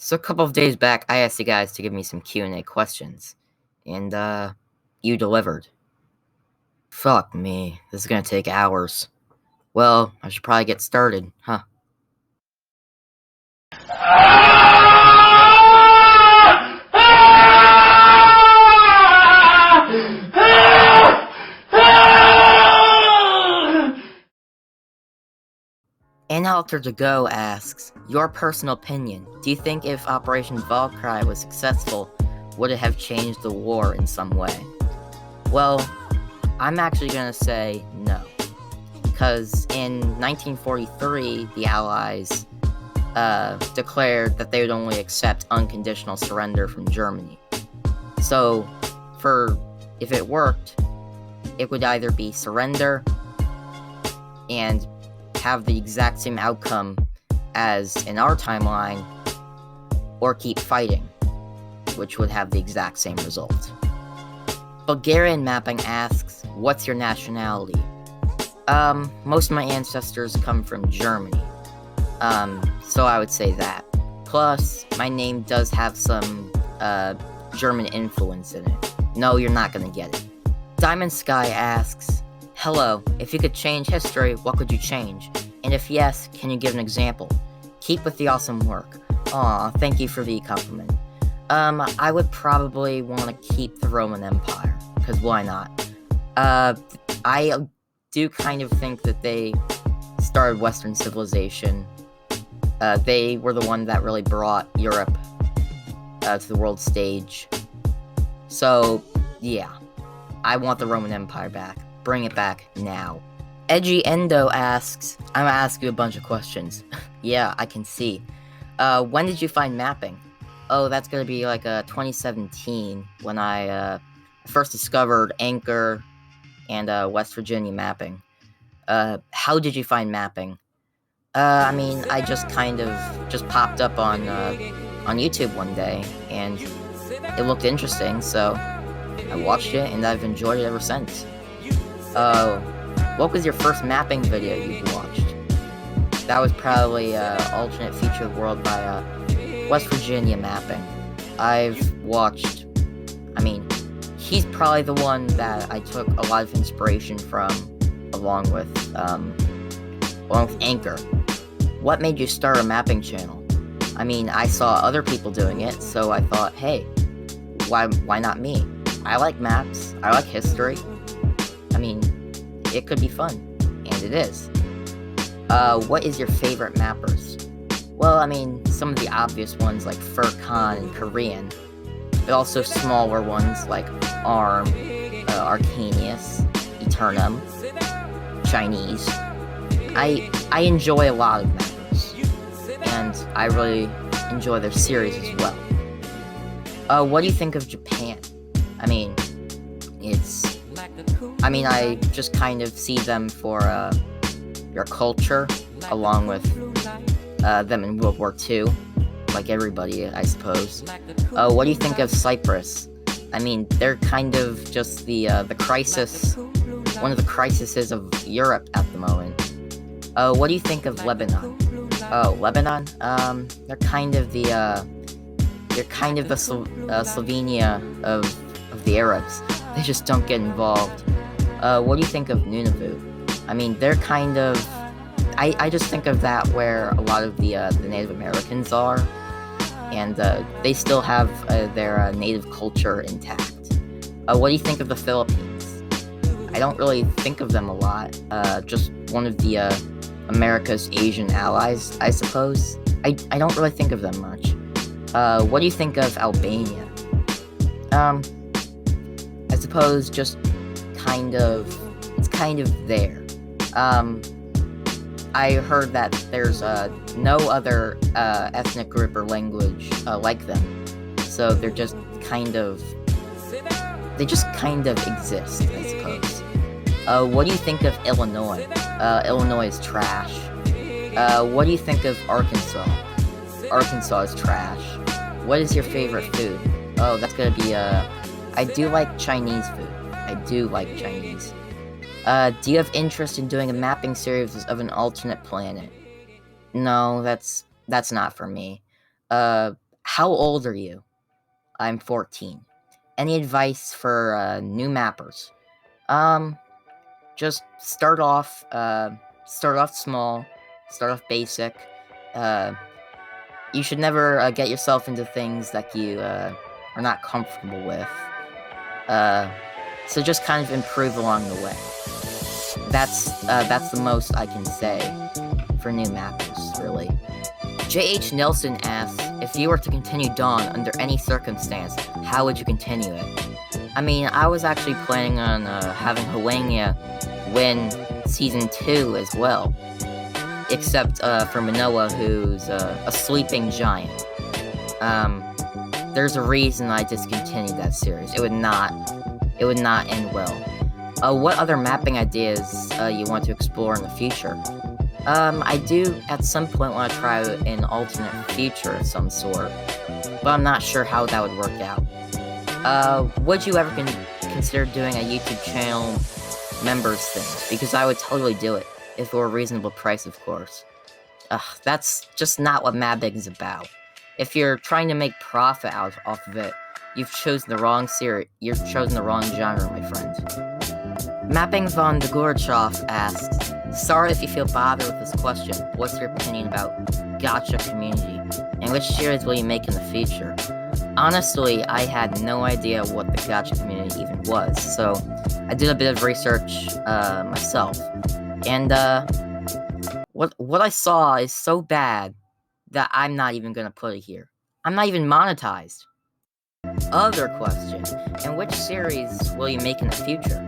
So a couple of days back, I asked you guys to give me some Q&A questions, and you delivered. Fuck me, this is gonna take hours. Well, I should probably get started, huh? Analter to Go asks, your personal opinion, do you think if Operation Valkyrie was successful, would it have changed the war in some way? Well, I'm actually gonna say no. Because in 1943, the Allies declared that they would only accept unconditional surrender from Germany. So, if it worked, it would either be surrender and have the exact same outcome as in our timeline, or keep fighting, which would have the exact same result. Bulgarian Mapping asks, what's your nationality? Most of my ancestors come from Germany, so I would say that. Plus, my name does have some, German influence in it. No, you're not gonna get it. Diamond Sky asks, hello, if you could change history, what could you change? And if yes, can you give an example? Keep with the awesome work. Aw, thank you for the compliment. I would probably want to keep the Roman Empire, because why not? I do kind of think that they started Western civilization. They were the one that really brought Europe to the world stage. So, yeah, I want the Roman Empire back. Bring it back now. Edgy Endo asks, I'm gonna ask you a bunch of questions. Yeah, I can see. When did you find mapping? Oh, that's gonna be like 2017 when I first discovered Anchor and West Virginia mapping. How did you find mapping? I mean, I just kind of popped up on YouTube one day, and it looked interesting, so I watched it, and I've enjoyed it ever since. What was your first mapping video you watched? That was probably Alternate Future of the World by West Virginia Mapping. I've watched, he's probably the one that I took a lot of inspiration from, along with Anchor. What made you start a mapping channel? I saw other people doing it, so I thought, hey, why not me? I like maps, I like history. It could be fun, and it is. What is your favorite mappers? Well, some of the obvious ones like Furcon and Korean, but also smaller ones like ARM, Arcanius, Eternum, Chinese. I enjoy a lot of mappers, and I really enjoy their series as well. What do you think of Japan? I just kind of see them for their culture, along with them in World War II, like everybody, I suppose. What do you think of Cyprus? They're kind of just the crisis, one of the crises of Europe at the moment. What do you think of Lebanon? Oh, Lebanon? They're kind of the Slovenia of the Arabs. They just don't get involved. What do you think of Nunavut? They're kind of... I just think of that where a lot of the Native Americans are, and they still have their native culture intact. What do you think of the Philippines? I don't really think of them a lot. Just one of the America's Asian allies, I suppose. I don't really think of them much. What do you think of Albania? I suppose just it's kind of there. I heard that there's no other ethnic group or language like them, so they just kind of exist, I suppose. What do you think of Illinois? Illinois is trash. What do you think of Arkansas? Arkansas is trash. What is your favorite food? Oh, that's gonna be I do like Chinese food. I do like Chinese. Do you have interest in doing a mapping series of an alternate planet? No, that's not for me. How How old are you? I'm 14. Any advice for new mappers? Just start off small, start off basic. You should never get yourself into things that you are not comfortable with. So just kind of improve along the way. That's the most I can say for new mappers, really. J.H. Nelson asks, if you were to continue Dawn under any circumstance, how would you continue it? I mean, I was actually planning on having Hwangya win Season 2 as well. Except for Manoa, who's a sleeping giant. There's a reason I discontinued that series. It would not end well. What other mapping ideas you want to explore in the future? I do at some point want to try an alternate future of some sort, but I'm not sure how that would work out. Would you ever consider doing a YouTube channel members thing? Because I would totally do it, if it were a reasonable price, of course. That's just not what mapping is about. If you're trying to make profit off of it, you've chosen the wrong series. You've chosen the wrong genre, my friend. Mapping von Degorchov asks, sorry if you feel bothered with this question. What's your opinion about gacha community? And which series will you make in the future? Honestly, I had no idea what the gacha community even was, so I did a bit of research myself. And what I saw is so bad that I'm not even gonna put it here. I'm not even monetized. Other question, and which series will you make in the future?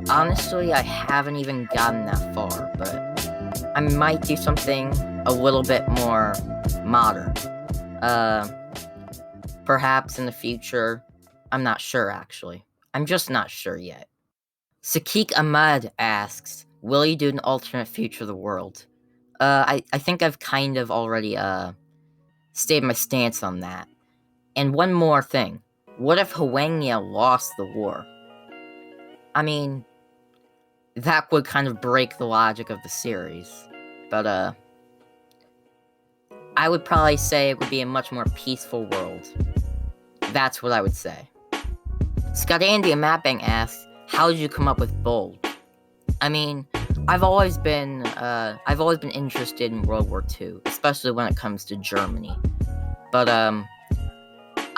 Honestly, I haven't even gotten that far, but I might do something a little bit more modern. Perhaps in the future. I'm not sure, actually. I'm just not sure yet. Sakik Ahmad asks, will you do an alternate future of the world? I think I've kind of already, stated my stance on that. And one more thing. What if Hwangya lost the war? I mean, that would kind of break the logic of the series. But, I would probably say it would be a much more peaceful world. That's what I would say. Scott Andy Mapping asks, how did you come up with Bulge? I mean, I've always been interested in World War II, especially when it comes to Germany. But,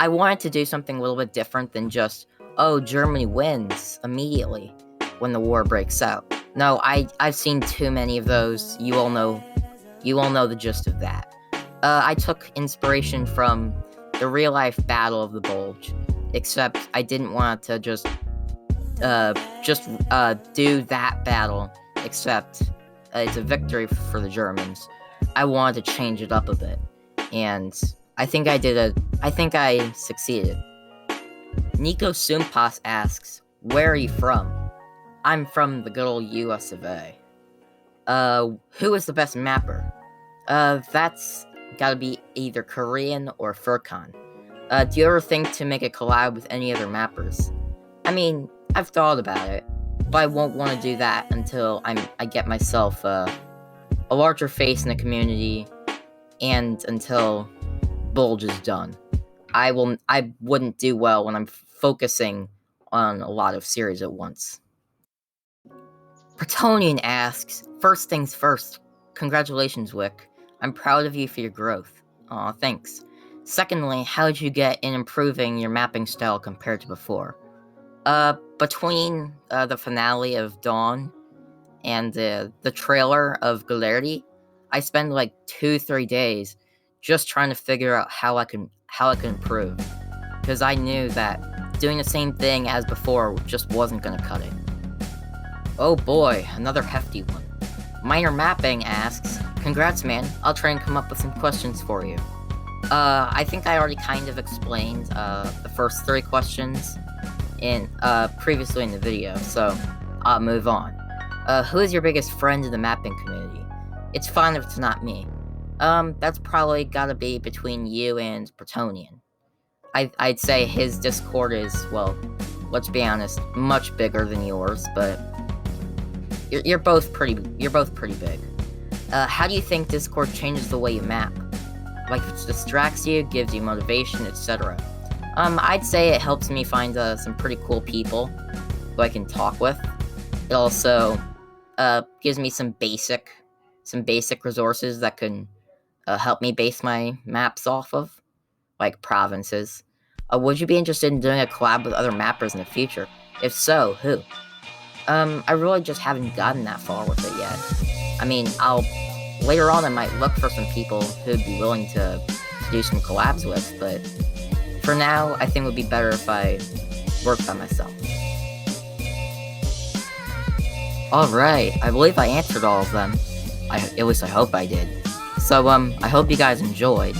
I wanted to do something a little bit different than just, oh, Germany wins immediately when the war breaks out. No, I've seen too many of those. You all know the gist of that. I took inspiration from the real-life Battle of the Bulge, except I didn't want to just do that battle, except it's a victory for the Germans. I wanted to change it up a bit, and I think I succeeded. Nico Sumpas asks, where are you from? I'm from the good old US of A. Who is the best mapper? That's gotta be either Korean or Furcon. Do you ever think to make a collab with any other mappers? I mean, I've thought about it, but I won't want to do that until I get myself a larger face in the community, and until Bulge is done. I wouldn't do well when I'm focusing on a lot of series at once. Pretonian asks, first things first, congratulations, Wick. I'm proud of you for your growth. Aw, thanks. Secondly, how did you get in improving your mapping style compared to before? Between the finale of Dawn and the trailer of Galerdi, I spent like 2-3 days just trying to figure out how I can improve. Because I knew that doing the same thing as before just wasn't gonna cut it. Oh boy, another hefty one. Minor Mapping asks, congrats man, I'll try and come up with some questions for you. I think I already kind of explained the first 3 questions previously in the video, so I'll move on. Who is your biggest friend in the mapping community? It's fine if it's not me. That's probably gotta be between you and Pretonian. I'd say his Discord is, well, let's be honest, much bigger than yours, but you're both pretty big. How do you think Discord changes the way you map? like if it distracts you, gives you motivation, etc. I'd say it helps me find some pretty cool people who I can talk with. It also gives me some basic resources that can help me base my maps off of, like provinces. Would you be interested in doing a collab with other mappers in the future? If so, who? I really just haven't gotten that far with it yet. I mean, later on I might look for some people who'd be willing to do some collabs with, but for now, I think it would be better if I worked by myself. Alright, I believe I answered all of them. At least I hope I did. So, I hope you guys enjoyed.